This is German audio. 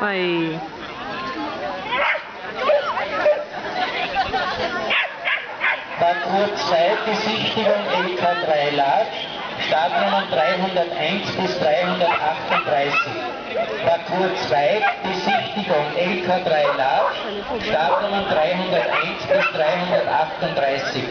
Ei. Parcours 2, Besichtigung LK3 Large, Startnummern 301 bis 338. Parcours 2, Besichtigung LK3 Large, Startnummern 301 bis 338.